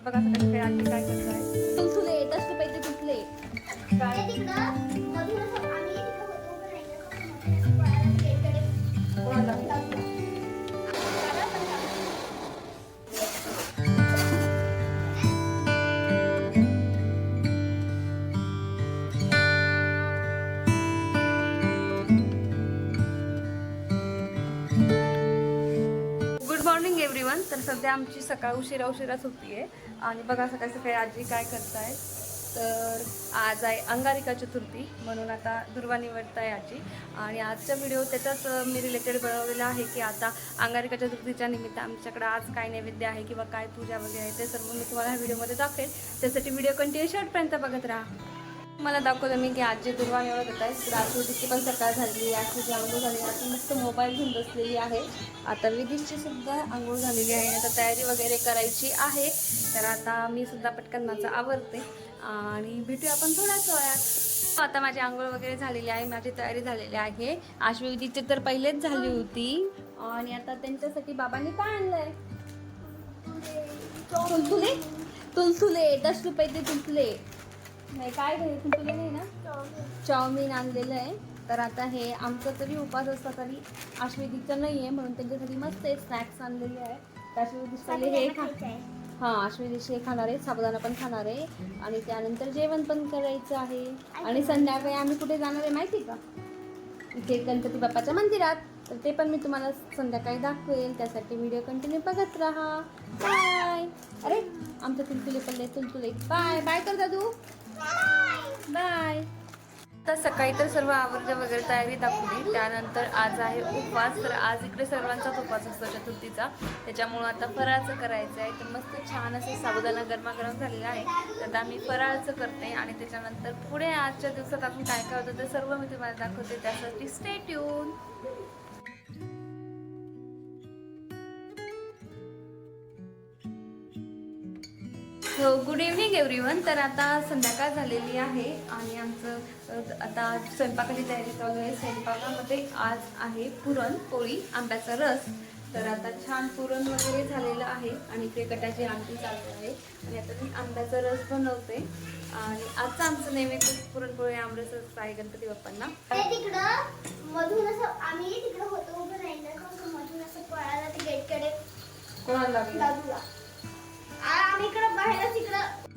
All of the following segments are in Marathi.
आणि बघा सकाळी काय आजी काय करताय. तुलसुले येतच पाहिजे तुटले काय गुड मॉर्निंग एव्हरीवन. तर सध्या आमची सकाळ उशिराच होती आहे आणि बघा सकाळी सकाळी आजी काय करताय. तर आज आहे अंगारिका चतुर्थी म्हणून आता दुर्वा निवडताय आजी. आणि आजचा व्हिडिओ त्याचाच मी रिलेटेड बनवलेला आहे की आता अंगारिका चतुर्थीच्या निमित्त आमच्याकडे आज काय नैवेद्य आहे किंवा काय पूजा वगैरे आहे ते सर्व मी तुम्हाला ह्या व्हिडिओमध्ये दाखवेल. त्यासाठी व्हिडिओ कंटिन्यू शेवटपर्यंत बघत राहा. मला दाखवलं मी की आजी दुर्वा निवडत होत आहे. तर आकृतीची पण सकाळ झालेली आहे, आकृती आंघोळ झालेली आहे, मस्त मोबाईल घेऊन बसलेली आहे. आता विधींची सुद्धा आंघोळ झालेली आहे. आता तयारी वगैरे करायची आहे. तर आता मी सुद्धा पटकन माझं आवरते आणि भेटूया आपण थोड्याच वेळात. आता माझी आंघोळ वगैरे झालेली आहे, माझी तयारी झालेली आहे. आश्वेदीची तर पहिलेच झाली होती आणि आता त्यांच्यासाठी बाबांनी काय आणलंय. तुलतुले तुलतुले 10 रुपये ते तुलतुले नाही काय तुलतुले नाही ना, चाऊमिन आणलेलं आहे. तर आता हे आमचं तरी उपास असता तरी आश्वेदीचं नाही आहे म्हणून त्यांच्यासाठी मस्त आहे स्नॅक्स आणलेले आहे. तर आश्वेदीच पहिले हे हां आश्वेदीचे हे खाणार आहे, साबुदाणा पण खाणार आहे आणि त्यानंतर जेवण पण करायचं आहे. आणि संध्याकाळी आम्ही कुठे जाणार आहे माहिती का, इथे गणपती बाप्पाच्या मंदिरात. तर ते पण मी तुम्हाला संध्याकाळी दाखवेल, त्यासाठी व्हिडिओ कंटिन्यू बघत राहा. बाय. अरे आमचं तुलतुले पडले तुलतुले. बाय बाय कर दादू. बाय. तर सकाळी तर सर्व आवरलं वगैरे तयारी दाखवली. त्यानंतर आज आहे उपवास. तर आज इकडे सर्वांचाच उपवास असतो चतुर्थीचा, त्याच्यामुळं आता फराळाचं करायचं आहे. तर मस्त छान असं साबुदाणा गरमागरम झालेला आहे. तर आता मी फराळाचं करते आणि त्याच्यानंतर पुढे आजच्या दिवसात आपण काय काय होतं ते सर्व मी तुम्हाला दाखवते. त्यासाठी स्टे ट्यून. हो गुड इव्हनिंग एव्हरीवन. तर आता संध्याकाळ झालेली आहे आणि आमचं आता स्वयंपाकाची तयारी चालू आहे. स्वयंपाकामध्ये आज आहे पुरणपोळी, आंब्याचा रस. तर आता छान पुरण वगैरे झालेलं आहे आणि इकडे कटाची आमटी चालू आहे आणि आता मी आंब्याचा रस बनवते. आणि आजचं आमचं नैवेद्य पुरणपोळी आमरसच आहे गणपती बाप्पांना. तिकडं मधून असं आम्ही तिकडं होतो उभं राहिलं मधून असं पळायला ते गेटकडे कोणाला लागलं. आम्ही इकडं बाहेरच तिकडं.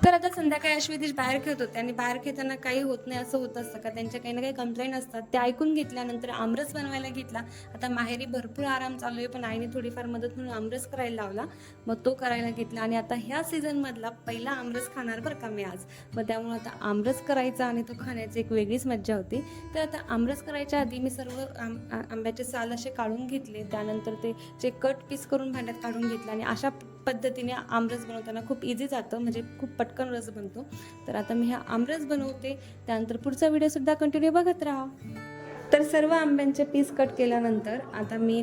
तर आता संध्याकाळी अश्वेदीश बाहेर खेळत होते आणि बाहेर खेळताना काही होत नाही असं होत असतं का, त्यांच्या काही ना काही कंप्लेंट असतात. ते ऐकून घेतल्यानंतर आमरस बनवायला घेतला. आता माहेरी भरपूर आराम चालू आहे पण आईने थोडीफार मदत म्हणून आमरस करायला लावला, मग तो करायला घेतला. आणि आता ह्या सीझनमधला पहिला आमरस खाणार बरं का मी आज. मग त्यामुळे आता आमरस करायचा आणि तो खाण्याची एक वेगळीच मज्जा होती. तर आता आमरस करायच्या आधी मी सर्व आंब्याचे साल असे काढून घेतले. त्यानंतर ते जे कट पीस करून भांड्यात काढून घेतले आणि अशा पद्धतीने आमरस बनवताना खूप इझी जातं, म्हणजे खूप पटकन रस बनतो. तर आता मी हा आमरस बनवते, त्यानंतर पुढचा व्हिडिओसुद्धा कंटिन्यू बघत राहा. तर सर्व आंब्यांचे पीस कट केल्यानंतर आता मी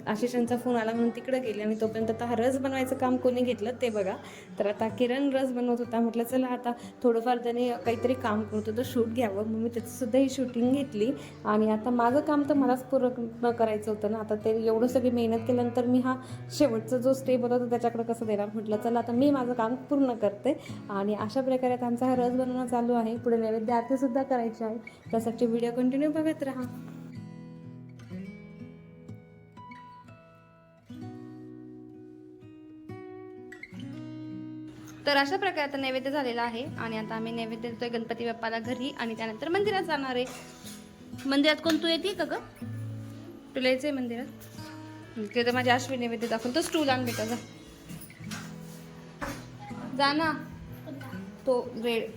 आशिषांचा फोन आला म्हणून तिकडे गेले आणि तोपर्यंत आता हा रस बनवायचं काम कोणी घेतलं ते बघा. तर आता किरण रस बनवत होता, म्हटलं चला आता थोडंफार त्याने काहीतरी काम करतो तर शूट घ्यावं, मग मी त्याचंसुद्धा ही शूटिंग घेतली. आणि आता माझं काम तर मलाच पूर्ण करायचं होतं ना, आता ते एवढं सगळी मेहनत केल्यानंतर मी हा शेवटचा जो स्टेप होता तो त्याच्याकडे कसं देणार, म्हटलं चला आता मी माझं काम पूर्ण करते. आणि अशा प्रकारे आता आमचा हा रस बनवणं चालू आहे. पुढे नैवेद्य आरतीसुद्धा करायची आहे, त्यासाठी व्हिडिओ कंटिन्यू बघत राहा. तर अशा प्रकारे आता नैवेद्य झालेला आहे आणि आता आम्ही नैवेद्य देतोय गणपती बाप्पाला घरी आणि त्यानंतर मंदिरात जाणार आहे. मंदिरात कोण तू येते का ग, तुला यायचंय मंदिरात. ते तर माझ्या अश्विनी नैवेद्य दाखवून तो स्टूल आण बेटा, जा ना तो रेड.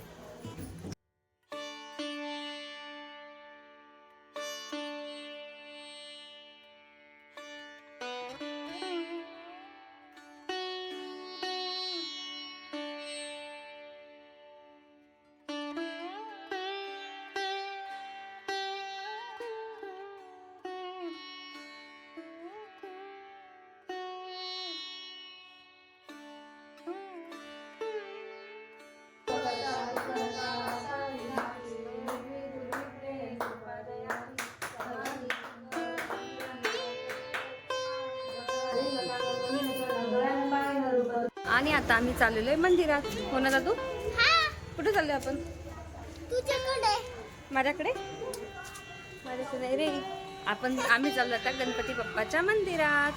आता आम्ही चाललेलो आहे मंदिरात. हो ना दादू? हा कुठे चाललोय आपण? तुझ्याकडे माझ्याकडे नाही रे. आम्ही चाललो आता गणपती बाप्पाच्या मंदिरात.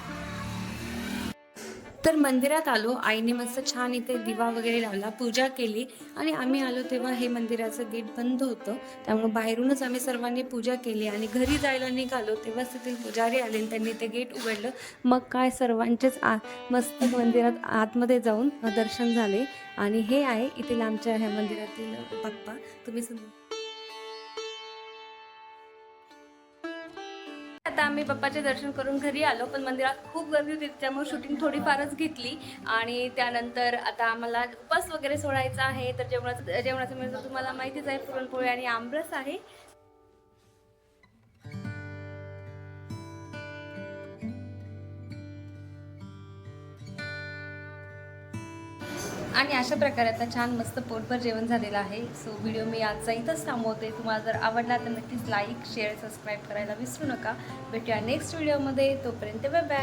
तर मंदिरात आलो. आईने मस्त छान इथे दिवा वगैरे लावला, पूजा केली आणि आम्ही आलो तेव्हा हे मंदिराचं गेट बंद होतं. त्यामुळे बाहेरूनच आम्ही सर्वांनी पूजा केली आणि घरी जायला निघालो तेव्हाच तेथील पुजारी आले आणि त्यांनी ते गेट उघडलं. मग काय सर्वांचेच मस्त मंदिरात आतमध्ये जाऊन दर्शन झाले. आणि हे आहे इथे आमच्या ह्या मंदिरातील बाप्पा. तुम्ही आता आम्ही बाप्पाचे दर्शन करून घरी आलो, पण मंदिरात खूप गर्दी होती त्यामुळे शूटिंग थोडीफारच घेतली. आणि त्यानंतर आता आम्हाला उपास वगैरे सोडायचा आहे. तर जेवणाचं मेनू तुम्हाला माहितीच आहे, पुरणपोळी आणि आमरस आहे. आणि अशा प्रकारे आता छान मस्त पोटभर जेवण झालेलं आहे. सो व्हिडिओ मी आजचा इथंच थांबवते. तुम्हाला जर आवडला तर नक्कीच लाईक शेअर सबस्क्राईब करायला विसरू नका. भेटूया नेक्स्ट व्हिडिओमध्ये. तोपर्यंत बाय बाय.